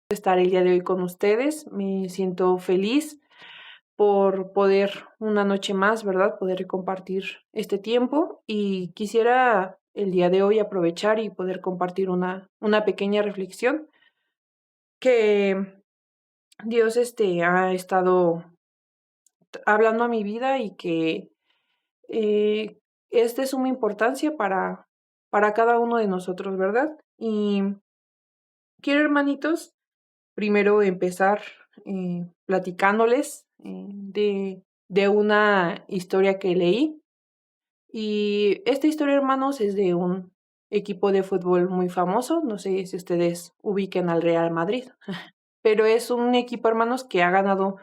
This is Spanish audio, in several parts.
Estar el día de hoy con ustedes. Me siento feliz por poder una noche más, ¿verdad? Poder compartir este tiempo y quisiera el día de hoy aprovechar y poder compartir una pequeña reflexión que Dios ha estado hablando a mi vida y que eh, es de suma importancia para cada uno de nosotros, ¿verdad? Y quiero, hermanitos, primero empezar platicándoles de una historia que leí. Y esta historia, hermanos, es de un equipo de fútbol muy famoso. No sé si ustedes ubiquen al Real Madrid, pero es un equipo, hermanos, que ha ganado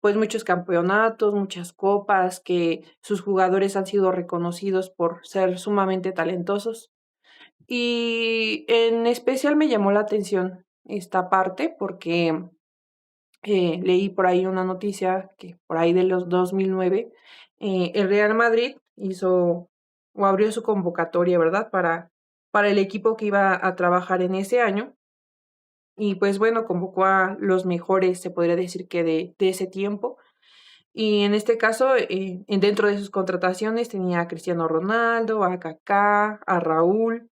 pues muchos campeonatos, muchas copas, que sus jugadores han sido reconocidos por ser sumamente talentosos. Y en especial me llamó la atención esta parte porque leí por ahí una noticia que por ahí de los 2009, el Real Madrid hizo o abrió su convocatoria, ¿verdad? Para el equipo que iba a trabajar en ese año. Y pues bueno, convocó a los mejores, se podría decir que de ese tiempo. Y en este caso, dentro de sus contrataciones tenía a Cristiano Ronaldo, a Kaká, a Raúl,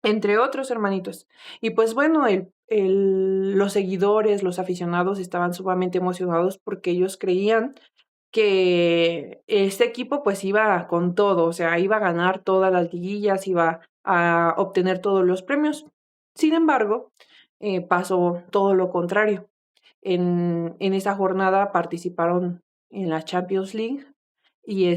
entre otros, hermanitos. Y pues bueno, los seguidores, los aficionados estaban sumamente emocionados porque ellos creían que este equipo pues iba con todo, o sea, iba a ganar todas las liguillas, iba a obtener todos los premios. Sin embargo, pasó todo lo contrario. En esa jornada participaron en la Champions League y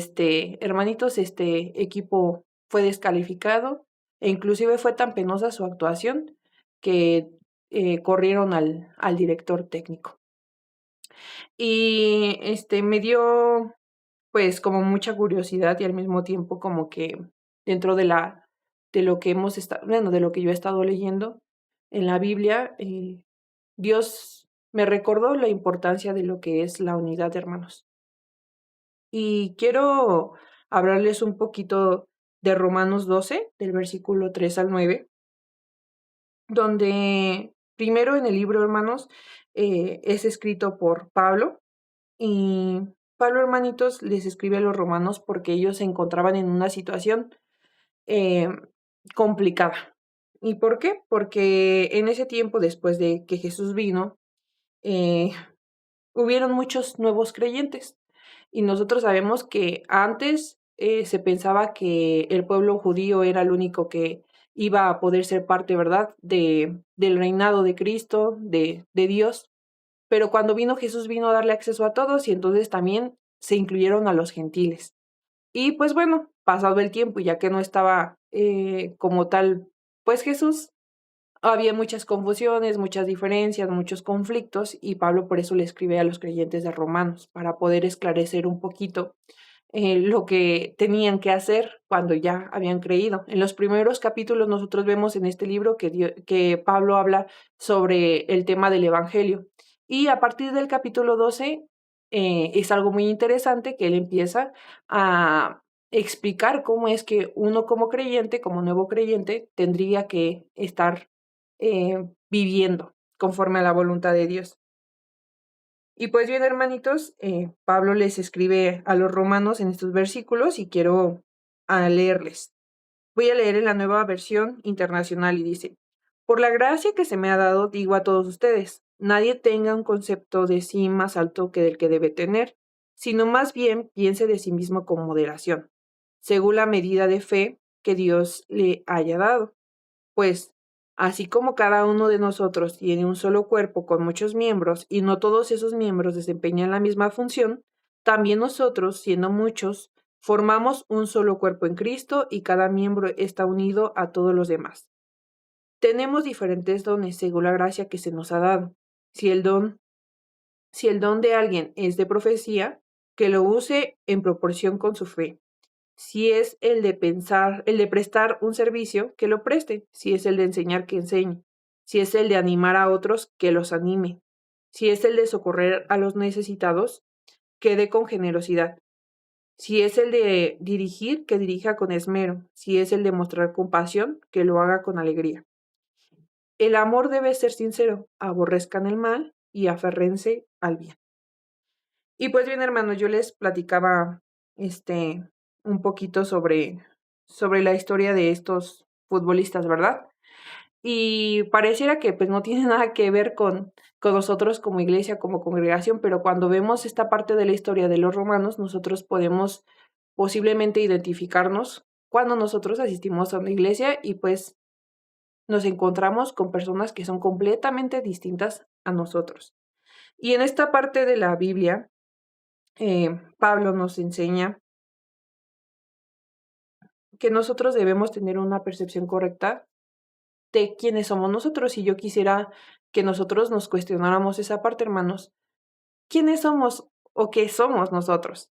hermanitos, este equipo fue descalificado e inclusive fue tan penosa su actuación que corrieron al director técnico. Y me dio pues como mucha curiosidad y al mismo tiempo como que dentro de lo que hemos estado, bueno, de lo que yo he estado leyendo en la Biblia, Dios me recordó la importancia de lo que es la unidad, hermanos. Y quiero hablarles un poquito de Romanos 12, del versículo 3 al 9, donde primero en el libro, hermanos, es escrito por Pablo. Y Pablo, hermanitos, les escribe a los romanos porque ellos se encontraban en una situación eh, complicada. ¿Y por qué? Porque en ese tiempo, después de que Jesús vino, eh, hubieron muchos nuevos creyentes. Y nosotros sabemos que antes se pensaba que el pueblo judío era el único que iba a poder ser parte, ¿verdad?, del reinado de Cristo, de Dios. Pero cuando vino Jesús vino a darle acceso a todos y entonces también se incluyeron a los gentiles. Y pues bueno, pasado el tiempo, ya que no estaba como tal, pues Jesús, había muchas confusiones, muchas diferencias, muchos conflictos y Pablo por eso le escribe a los creyentes de Romanos, para poder esclarecer un poquito lo que tenían que hacer cuando ya habían creído. En los primeros capítulos nosotros vemos en este libro que Pablo habla sobre el tema del Evangelio. Y a partir del capítulo 12 es algo muy interesante que él empieza a explicar cómo es que uno como creyente, como nuevo creyente, tendría que estar viviendo conforme a la voluntad de Dios. Y pues bien, hermanitos, Pablo les escribe a los romanos en estos versículos y quiero leerles. Voy a leer en la nueva versión internacional y dice, por la gracia que se me ha dado, digo a todos ustedes, nadie tenga un concepto de sí más alto que del que debe tener, sino más bien piense de sí mismo con moderación, según la medida de fe que Dios le haya dado. Pues, así como cada uno de nosotros tiene un solo cuerpo con muchos miembros y no todos esos miembros desempeñan la misma función, también nosotros, siendo muchos, formamos un solo cuerpo en Cristo y cada miembro está unido a todos los demás. Tenemos diferentes dones según la gracia que se nos ha dado. Si el don, si el don de alguien es de profecía, que lo use en proporción con su fe. Si es el de pensar, el de prestar un servicio, que lo preste. Si es el de enseñar, que enseñe. Si es el de animar a otros, que los anime. Si es el de socorrer a los necesitados, que dé con generosidad. Si es el de dirigir, que dirija con esmero. Si es el de mostrar compasión, que lo haga con alegría. el amor debe ser sincero, aborrezcan el mal y aférrense al bien. Y pues bien, hermanos, yo les platicaba un poquito sobre la historia de estos futbolistas, ¿verdad? Y pareciera que pues no tiene nada que ver con nosotros como iglesia, como congregación, pero cuando vemos esta parte de la historia de los romanos, nosotros podemos posiblemente identificarnos cuando nosotros asistimos a una iglesia y pues nos encontramos con personas que son completamente distintas a nosotros. Y en esta parte de la Biblia, Pablo nos enseña que nosotros debemos tener una percepción correcta de quiénes somos nosotros. Y yo quisiera que nosotros nos cuestionáramos esa parte, hermanos. ¿Quiénes somos o qué somos nosotros?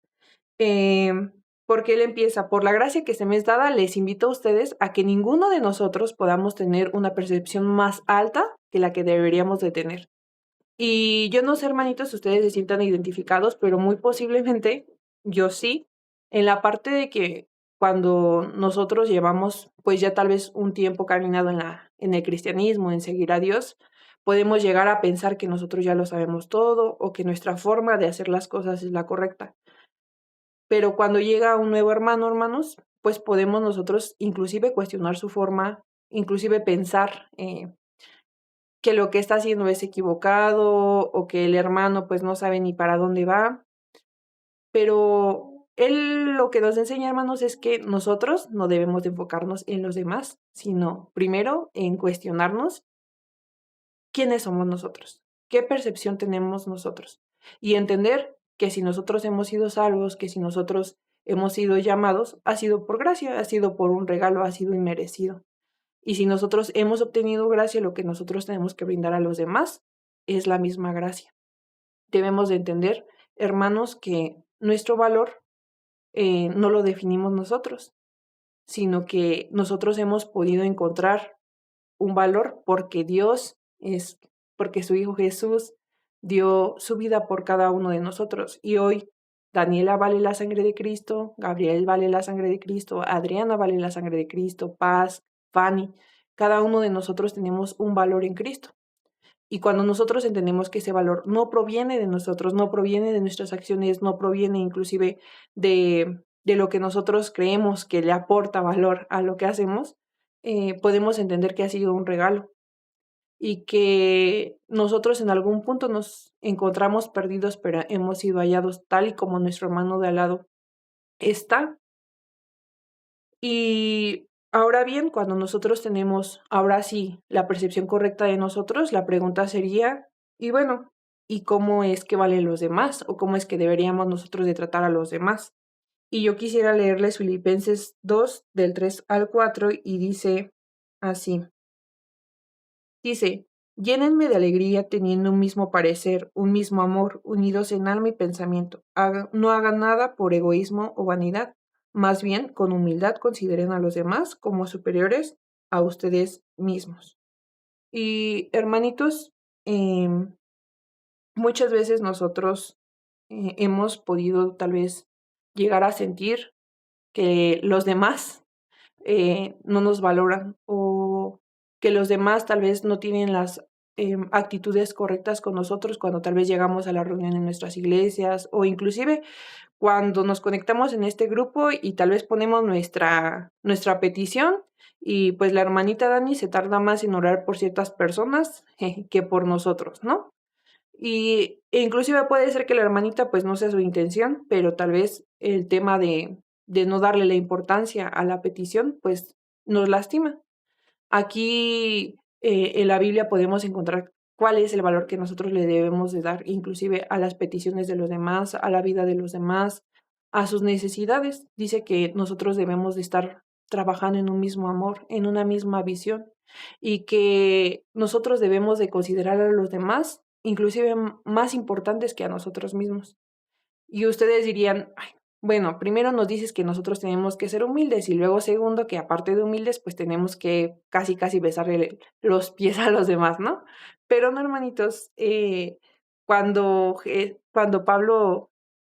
Porque él empieza, por la gracia que se me es dada, les invito a ustedes a que ninguno de nosotros podamos tener una percepción más alta que la que deberíamos de tener. Y yo no sé, hermanitos, si ustedes se sientan identificados, pero muy posiblemente yo sí, en la parte de que cuando nosotros llevamos, pues ya tal vez un tiempo caminado en el cristianismo, en seguir a Dios, podemos llegar a pensar que nosotros ya lo sabemos todo o que nuestra forma de hacer las cosas es la correcta. Pero cuando llega un nuevo hermano, hermanos, pues podemos nosotros inclusive cuestionar su forma, inclusive pensar que lo que está haciendo es equivocado o que el hermano pues no sabe ni para dónde va, pero él lo que nos enseña, hermanos, es que nosotros no debemos de enfocarnos en los demás, sino primero en cuestionarnos quiénes somos nosotros, qué percepción tenemos nosotros y entender que si nosotros hemos sido salvos, que si nosotros hemos sido llamados, ha sido por gracia, ha sido por un regalo, ha sido inmerecido. Y si nosotros hemos obtenido gracia, lo que nosotros tenemos que brindar a los demás es la misma gracia. Debemos de entender, hermanos, que nuestro valor no lo definimos nosotros, sino que nosotros hemos podido encontrar un valor porque porque su Hijo Jesús dio su vida por cada uno de nosotros. Y hoy Daniela vale la sangre de Cristo, Gabriel vale la sangre de Cristo, Adriana vale la sangre de Cristo, Paz, Fanny, cada uno de nosotros tenemos un valor en Cristo. Y cuando nosotros entendemos que ese valor no proviene de nosotros, no proviene de nuestras acciones, no proviene inclusive de lo que nosotros creemos que le aporta valor a lo que hacemos, podemos entender que ha sido un regalo y que nosotros en algún punto nos encontramos perdidos, pero hemos sido hallados tal y como nuestro hermano de al lado está. Y ahora bien, cuando nosotros tenemos, ahora sí, la percepción correcta de nosotros, la pregunta sería, y bueno, ¿y cómo es que valen los demás? ¿O cómo es que deberíamos nosotros de tratar a los demás? Y yo quisiera leerles Filipenses 2, del 3 al 4, y dice así. Dice, llénenme de alegría teniendo un mismo parecer, un mismo amor, unidos en alma y pensamiento. No hagan nada por egoísmo o vanidad, más bien con humildad consideren a los demás como superiores a ustedes mismos. Y hermanitos, muchas veces nosotros hemos podido tal vez llegar a sentir que los demás no nos valoran o que los demás tal vez no tienen las actitudes correctas con nosotros cuando tal vez llegamos a la reunión en nuestras iglesias o inclusive cuando nos conectamos en este grupo y tal vez ponemos nuestra petición y pues la hermanita Dani se tarda más en orar por ciertas personas que por nosotros, ¿no? E inclusive puede ser que la hermanita pues no sea su intención, pero tal vez el tema de no darle la importancia a la petición pues nos lastima. Aquí en la Biblia podemos encontrar cuál es el valor que nosotros le debemos de dar, inclusive a las peticiones de los demás, a la vida de los demás, a sus necesidades. Dice que nosotros debemos de estar trabajando en un mismo amor, en una misma visión, y que nosotros debemos de considerar a los demás, inclusive más importantes que a nosotros mismos. Y ustedes dirían, "Ay, bueno, primero nos dices que nosotros tenemos que ser humildes y luego segundo que aparte de humildes, pues tenemos que casi casi besarle los pies a los demás, ¿no?" Pero no, hermanitos, cuando Pablo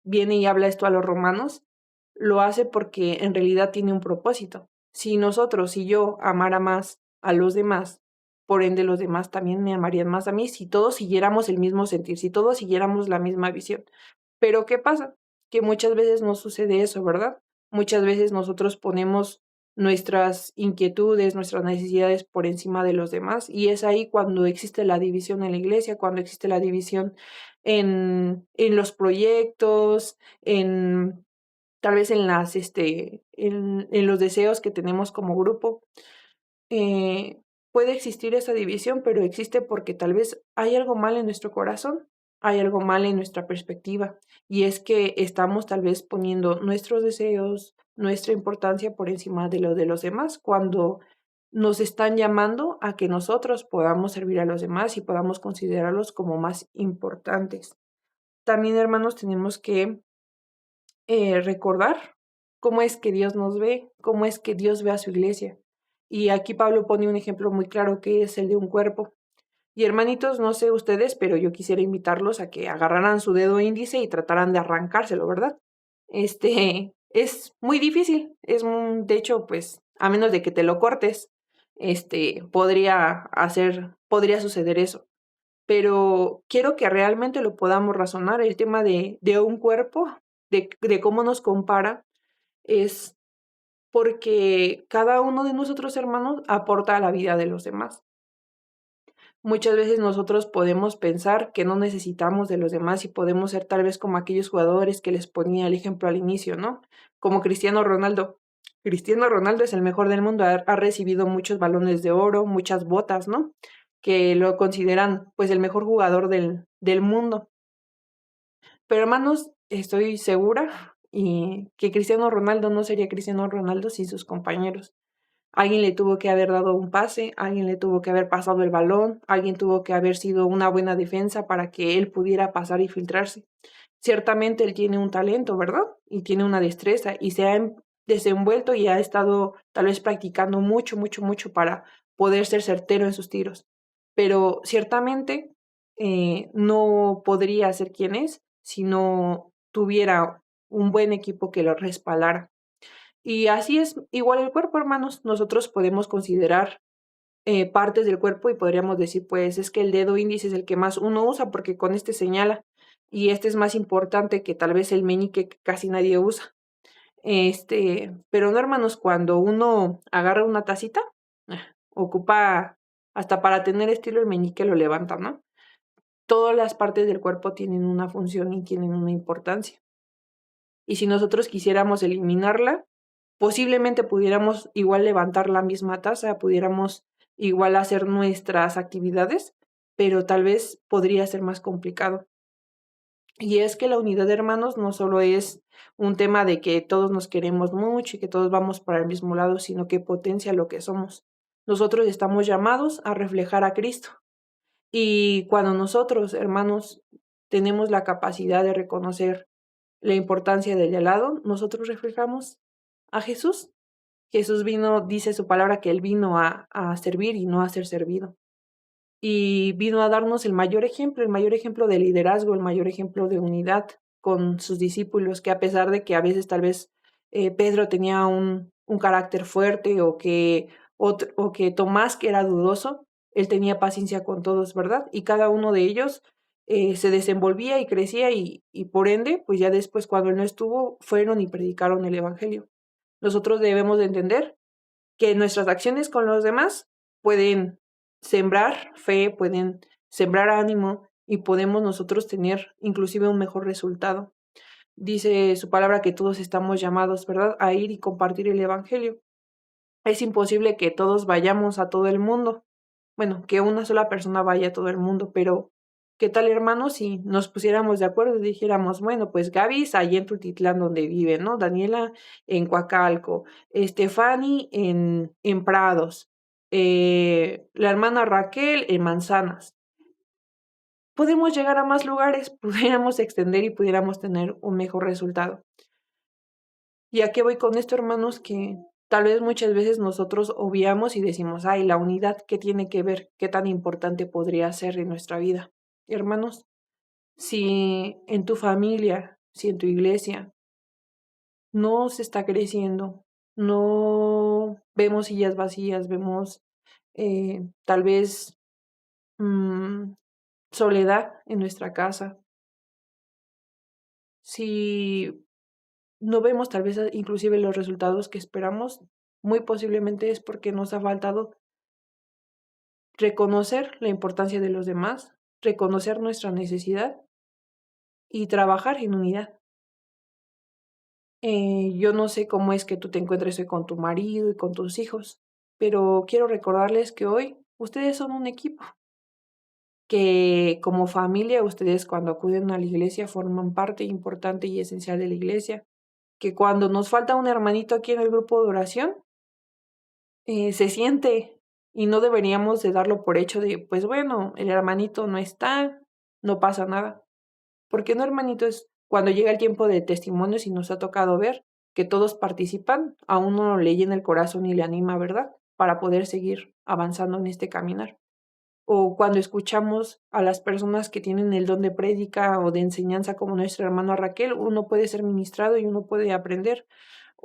viene y habla esto a los romanos, lo hace porque en realidad tiene un propósito. Si nosotros, si yo amara más a los demás por ende los demás también me amarían más a mí si todos siguiéramos el mismo sentir, si todos siguiéramos la misma visión. Pero ¿qué pasa? Que muchas veces no sucede eso, ¿verdad? Muchas veces nosotros ponemos nuestras inquietudes, nuestras necesidades por encima de los demás y es ahí cuando existe la división en la iglesia, cuando existe la división en los proyectos, en tal vez en en los deseos que tenemos como grupo. eh, Puede existir esa división, pero existe porque tal vez hay algo mal en nuestro corazón, hay algo mal en nuestra perspectiva, y es que estamos tal vez poniendo nuestros deseos, nuestra importancia por encima de lo de los demás, cuando nos están llamando a que nosotros podamos servir a los demás y podamos considerarlos como más importantes. También, hermanos, tenemos que recordar cómo es que Dios nos ve, cómo es que Dios ve a su iglesia. Y aquí Pablo pone un ejemplo muy claro que es el de un cuerpo. Y hermanitos, no sé ustedes, pero yo quisiera invitarlos a que agarraran su dedo índice y trataran de arrancárselo, ¿verdad? Es muy difícil, de hecho, pues, a menos de que te lo cortes, podría suceder eso. Pero quiero que realmente lo podamos razonar. El tema de un cuerpo, de cómo nos compara, es porque cada uno de nosotros, hermanos, aporta a la vida de los demás. Muchas veces nosotros podemos pensar que no necesitamos de los demás y podemos ser tal vez como aquellos jugadores que les ponía el ejemplo al inicio, ¿no? Como Cristiano Ronaldo. Cristiano Ronaldo es el mejor del mundo, ha recibido muchos balones de oro, muchas botas, ¿no? Que lo consideran pues el mejor jugador del mundo. Pero hermanos, estoy segura y que Cristiano Ronaldo no sería Cristiano Ronaldo sin sus compañeros. Alguien le tuvo que haber dado un pase, alguien le tuvo que haber pasado el balón, alguien tuvo que haber sido una buena defensa para que él pudiera pasar y filtrarse. Ciertamente él tiene un talento, ¿verdad? Y tiene una destreza y se ha desenvuelto y ha estado tal vez practicando mucho, mucho, mucho para poder ser certero en sus tiros. Pero ciertamente no podría ser quien es si no tuviera un buen equipo que lo respaldara. Y así es igual el cuerpo, hermanos. Nosotros podemos considerar partes del cuerpo y podríamos decir, pues es que el dedo índice es el que más uno usa porque con este señala y este es más importante que tal vez el meñique que casi nadie usa. Pero no, hermanos, cuando uno agarra una tacita, ocupa hasta para tener estilo el meñique lo levanta, ¿no? Todas las partes del cuerpo tienen una función y tienen una importancia. Y si nosotros quisiéramos eliminarla, posiblemente pudiéramos igual levantar la misma taza, pudiéramos igual hacer nuestras actividades, pero tal vez podría ser más complicado. Y es que la unidad de hermanos no solo es un tema de que todos nos queremos mucho y que todos vamos para el mismo lado, sino que potencia lo que somos. Nosotros estamos llamados a reflejar a Cristo. Y cuando nosotros, hermanos, tenemos la capacidad de reconocer la importancia del de al lado, nosotros reflejamos a Jesús. Jesús vino, dice su palabra, que Él vino a servir y no a ser servido. Y vino a darnos el mayor ejemplo de liderazgo, el mayor ejemplo de unidad con sus discípulos, que a pesar de que a veces tal vez Pedro tenía un carácter fuerte o que Tomás, que era dudoso, él tenía paciencia con todos, ¿verdad? Y cada uno de ellos se desenvolvía y crecía y por ende, pues ya después cuando él no estuvo, fueron y predicaron el Evangelio. Nosotros debemos de entender que nuestras acciones con los demás pueden sembrar fe, pueden sembrar ánimo y podemos nosotros tener inclusive un mejor resultado. Dice su palabra que todos estamos llamados, ¿verdad?, a ir y compartir el Evangelio. Es imposible que todos vayamos a todo el mundo. Bueno, que una sola persona vaya a todo el mundo, pero ¿qué tal, hermanos, si nos pusiéramos de acuerdo y dijéramos, bueno, pues Gaby es allí en Tultitlán donde vive, ¿no? Daniela en Coacalco, Estefani en Prados, la hermana Raquel en Manzanas. Podemos llegar a más lugares, pudiéramos extender y pudiéramos tener un mejor resultado. ¿Y a qué voy con esto, hermanos? Que tal vez muchas veces nosotros obviamos y decimos, ay, la unidad, ¿qué tiene que ver? ¿Qué tan importante podría ser en nuestra vida? Hermanos, si en tu familia, si en tu iglesia no se está creciendo, no vemos sillas vacías, vemos tal vez soledad en nuestra casa. Si no vemos tal vez inclusive los resultados que esperamos, muy posiblemente es porque nos ha faltado reconocer la importancia de los demás, reconocer nuestra necesidad y trabajar en unidad. Yo no sé cómo es que tú te encuentres hoy con tu marido y con tus hijos, pero quiero recordarles que hoy ustedes son un equipo, que como familia ustedes cuando acuden a la iglesia forman parte importante y esencial de la iglesia, que cuando nos falta un hermanito aquí en el grupo de oración, se siente y no deberíamos de darlo por hecho de, pues bueno, el hermanito no está, no pasa nada. Porque no, hermanito, es cuando llega el tiempo de testimonios y nos ha tocado ver que todos participan, a uno le llena el corazón y le anima, ¿verdad? Para poder seguir avanzando en este caminar. O cuando escuchamos a las personas que tienen el don de prédica o de enseñanza, como nuestro hermano Raquel, uno puede ser ministrado y uno puede aprender.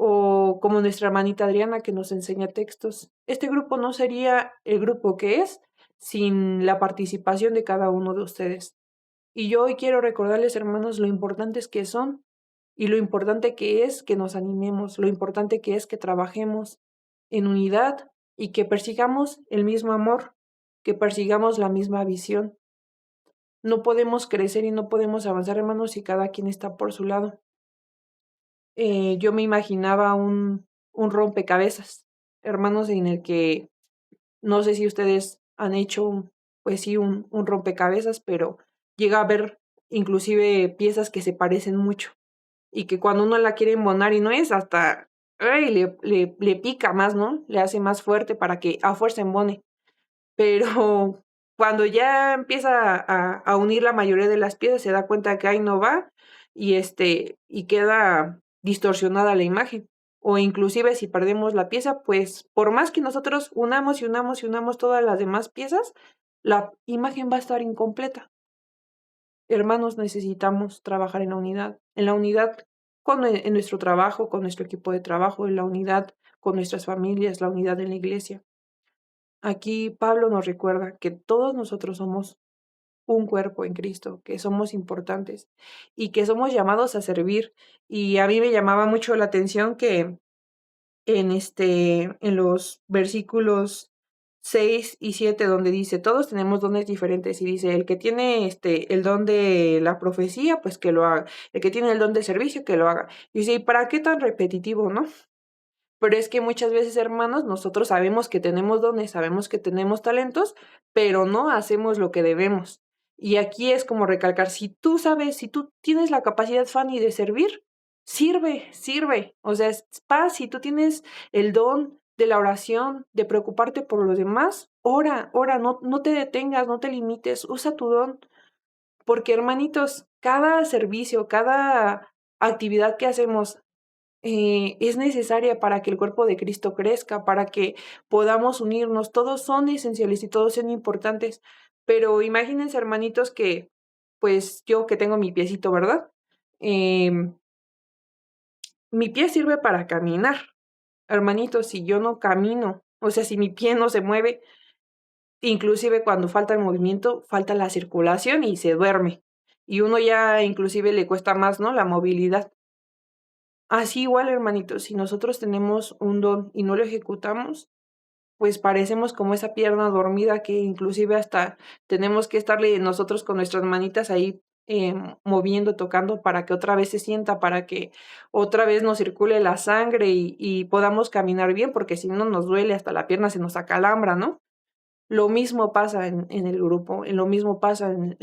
O como nuestra hermanita Adriana que nos enseña textos. Este grupo no sería el grupo que es sin la participación de cada uno de ustedes. Y yo hoy quiero recordarles, hermanos, lo importantes que son y lo importante que es que nos animemos, lo importante que es que trabajemos en unidad y que persigamos el mismo amor, que persigamos la misma visión. No podemos crecer y no podemos avanzar, hermanos, si cada quien está por su lado. Yo me imaginaba un rompecabezas, hermanos, en el que no sé si ustedes han hecho, pues sí, un rompecabezas, pero llega a haber inclusive piezas que se parecen mucho y que cuando uno la quiere embonar y no es, hasta ay, le pica más, ¿no? Le hace más fuerte para que a fuerza embone. Pero cuando ya empieza a unir la mayoría de las piezas, se da cuenta que ahí no va y queda distorsionada la imagen. O inclusive si perdemos la pieza, pues por más que nosotros unamos y unamos y unamos todas las demás piezas, la imagen va a estar incompleta. Hermanos, necesitamos trabajar en la unidad en nuestro trabajo, con nuestro equipo de trabajo, en la unidad con nuestras familias, la unidad en la iglesia. Aquí Pablo nos recuerda que todos nosotros somos un cuerpo en Cristo, que somos importantes y que somos llamados a servir. Y a mí me llamaba mucho la atención que en los versículos 6 y 7 donde dice, todos tenemos dones diferentes y dice, el que tiene el don de la profecía, pues que lo haga. El que tiene el don de servicio, que lo haga. Y dice, ¿y para qué tan repetitivo, no? Pero es que muchas veces, hermanos, nosotros sabemos que tenemos dones, sabemos que tenemos talentos, pero no hacemos lo que debemos. Y aquí es como recalcar, si tú sabes, si tú tienes la capacidad, Fanny, de servir, sirve, sirve. O sea, es paz, si tú tienes el don de la oración, de preocuparte por los demás, ora, ora, no te detengas, no te limites, usa tu don. Porque, hermanitos, cada servicio, cada actividad que hacemos es necesaria para que el cuerpo de Cristo crezca, para que podamos unirnos. Todos son esenciales y todos son importantes. Pero imagínense, hermanitos, que pues yo que tengo mi piecito, ¿verdad? Em, mi pie sirve para caminar. Hermanitos, si yo no camino, o sea, si mi pie no se mueve, inclusive cuando falta el movimiento, falta la circulación y se duerme. Y uno ya inclusive le cuesta más, ¿no? La movilidad. Así igual, hermanitos, si nosotros tenemos un don y no lo ejecutamos, pues parecemos como esa pierna dormida que inclusive hasta tenemos que estarle nosotros con nuestras manitas ahí moviendo, tocando para que otra vez se sienta, para que otra vez nos circule la sangre y podamos caminar bien, porque si no nos duele, hasta la pierna se nos acalambra, ¿no? Lo mismo pasa en el grupo, lo mismo pasa en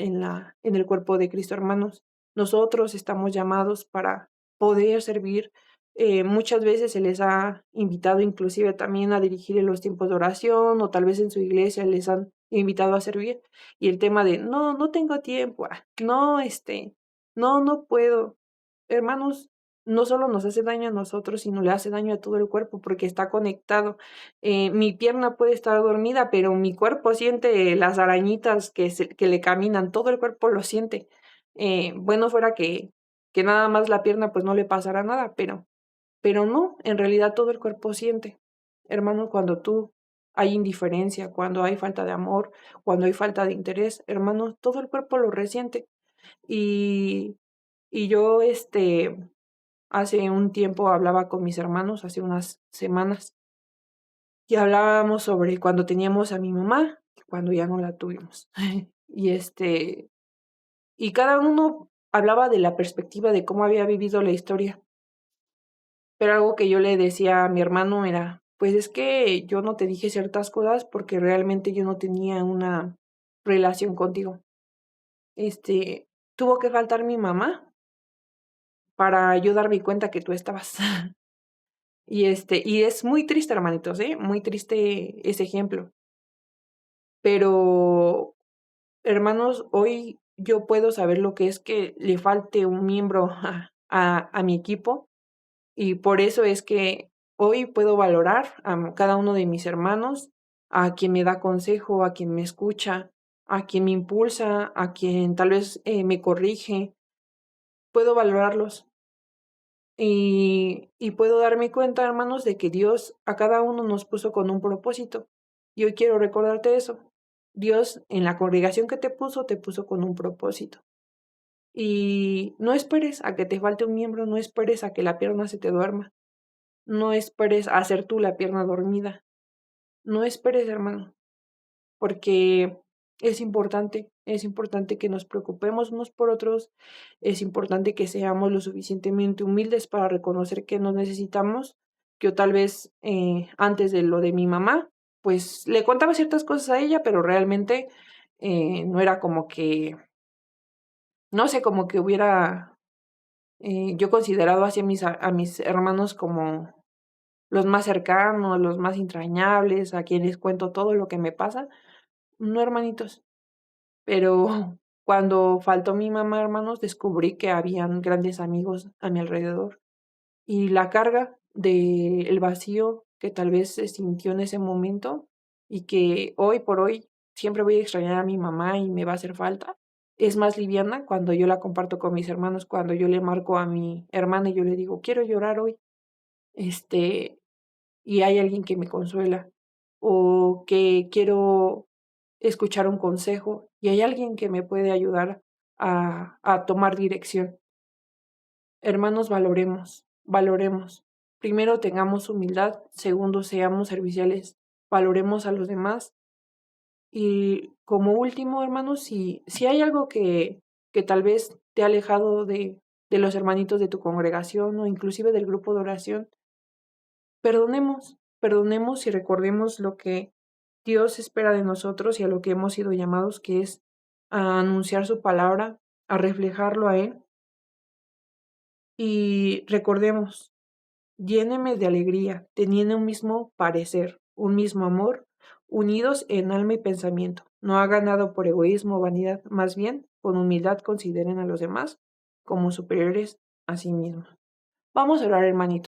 el cuerpo de Cristo, hermanos. Nosotros estamos llamados para poder servir. Muchas veces se les ha invitado inclusive también a dirigir en los tiempos de oración o tal vez en su iglesia les han invitado a servir. Y el tema de, no tengo tiempo, no, no puedo. Hermanos, no solo nos hace daño a nosotros, sino le hace daño a todo el cuerpo porque está conectado. Mi pierna puede estar dormida, pero mi cuerpo siente las arañitas que le caminan, todo el cuerpo lo siente. Bueno, fuera que nada más la pierna pues no le pasará nada, pero no, en realidad todo el cuerpo siente. Hermano, cuando tú hay indiferencia, cuando hay falta de amor, cuando hay falta de interés, hermanos, todo el cuerpo lo resiente. Y, y yo, hace un tiempo hablaba con mis hermanos, hace unas semanas, y hablábamos sobre cuando teníamos a mi mamá y cuando ya no la tuvimos. Y y cada uno hablaba de la perspectiva de cómo había vivido la historia. Pero algo que yo le decía a mi hermano era, pues es que yo no te dije ciertas cosas porque realmente yo no tenía una relación contigo. Este, tuvo que faltar mi mamá para yo darme cuenta que tú estabas. Y es muy triste, hermanitos, ¿eh? Muy triste ese ejemplo. Pero, hermanos, hoy yo puedo saber lo que es que le falte un miembro a mi equipo. Y por eso es que hoy puedo valorar a cada uno de mis hermanos, a quien me da consejo, a quien me escucha, a quien me impulsa, a quien tal vez me corrige. Puedo valorarlos y puedo darme cuenta, hermanos, de que Dios a cada uno nos puso con un propósito. Y hoy quiero recordarte eso. Dios en la congregación que te puso con un propósito. Y no esperes a que te falte un miembro, no esperes a que la pierna se te duerma. No esperes a hacer tú la pierna dormida. No esperes, hermano, porque es importante que nos preocupemos unos por otros, es importante que seamos lo suficientemente humildes para reconocer que nos necesitamos. Yo tal vez antes de lo de mi mamá, pues le contaba ciertas cosas a ella, pero realmente no era como que, no sé, como que hubiera yo considerado así a mis hermanos como los más cercanos, los más entrañables, a quienes cuento todo lo que me pasa. No, hermanitos, pero cuando faltó mi mamá, hermanos, descubrí que habían grandes amigos a mi alrededor. Y la carga del vacío que tal vez se sintió en ese momento y que hoy por hoy siempre voy a extrañar a mi mamá y me va a hacer falta, es más liviana cuando yo la comparto con mis hermanos, cuando yo le marco a mi hermana y yo le digo, quiero llorar hoy. Este, y hay alguien que me consuela, o que quiero escuchar un consejo y hay alguien que me puede ayudar a tomar dirección. Hermanos, valoremos. Primero, tengamos humildad. Segundo, seamos serviciales. Valoremos a los demás. Y como último, hermanos, si hay algo que tal vez te ha alejado de los hermanitos de tu congregación o inclusive del grupo de oración, perdonemos y recordemos lo que Dios espera de nosotros y a lo que hemos sido llamados, que es a anunciar su palabra, a reflejarlo a Él. Y recordemos, lléneme de alegría, teniendo un mismo parecer, un mismo amor, unidos en alma y pensamiento. No hagan nada por egoísmo o vanidad, más bien, con humildad consideren a los demás como superiores a sí mismos. Vamos a orar, hermanito.